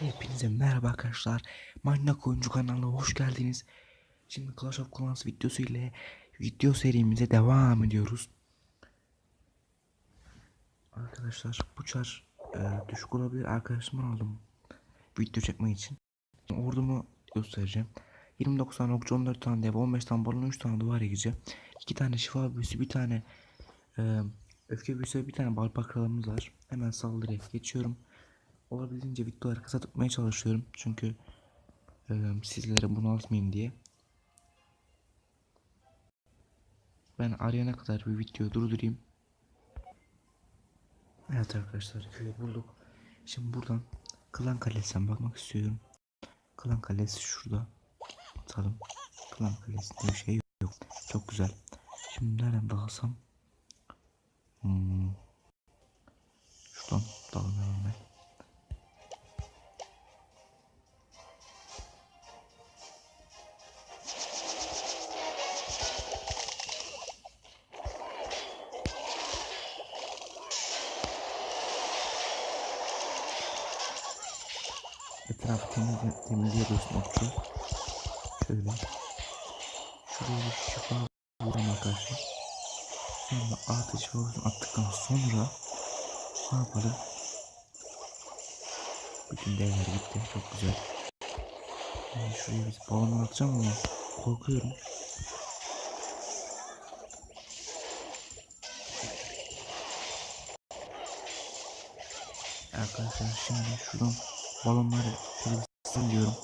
Hepinize merhaba arkadaşlar. Manyak Oyuncu kanalına hoş geldiniz. Şimdi Clash of Clans videosu ile video serimize devam ediyoruz. Arkadaşlar bu çar düşük olabilir. Arkadaşımdan aldım video çekmek için. Ordumu göstereceğim. 29 tane okçu, 14 tane dev, 15 tane balon, 3 tane duvar yıkıcı, 2 tane şifa büyüsü, bir tane öfke büyüsü, bir tane balpa kralımız var. Hemen saldırıya geçiyorum. Olabildiğince videoları kısa tutmaya çalışıyorum. Çünkü sizlere bunaltmayayım diye. Ben arayana kadar bir video durdurayım. Evet arkadaşlar, köyü bulduk. Şimdi buradan Klan Kalesi'ne bakmak istiyorum. Klan Kalesi şurada. Atalım. Klan Kalesi'nde bir şey yok. Çok güzel. Şimdi nereden dalsam? Şuradan dalmayalım ben. Etrafı temizliyoruz okçu. Şöyle. Şuraya bir şifa vuralım arkadaşlar. Sonra ateş şifasını attıktan sonra ne yapalım? Bütün devler gitti. Çok güzel. Yani şuraya biz balonlar atacağım ama korkuyorum. Arkadaşlar şimdi şuradan balonları şöyle diyorum.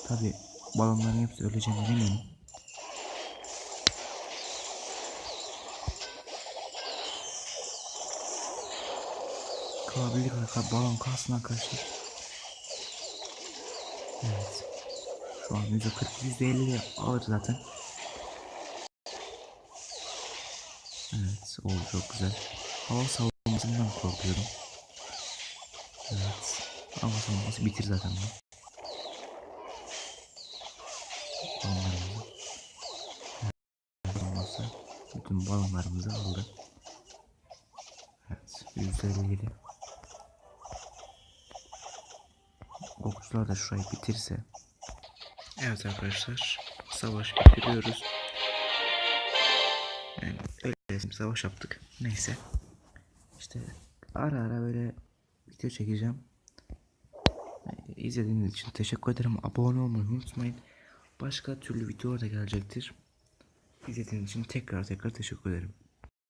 Tabi balonların hepsi öleceğine eminim. Kalabilir kadar balon kalsın arkadaşlar. Evet. Şu an %40 %50 alır zaten. Evet, oldu çok güzel. Hava savunmasından korkuyorum. Evet. Hava savunması bitir zaten bu. Balonlarımızı. Evet, olmazsa bütün balonlarımızı aldı. Evet, %57. Okçular da şurayı bitirse. Evet arkadaşlar, savaş bitiriyoruz. Yani öyle savaş yaptık. Neyse. İşte ara ara böyle video çekeceğim. İzlediğiniz için teşekkür ederim. Abone olmayı unutmayın. Başka türlü videolar da gelecektir. İzlediğiniz için tekrar teşekkür ederim.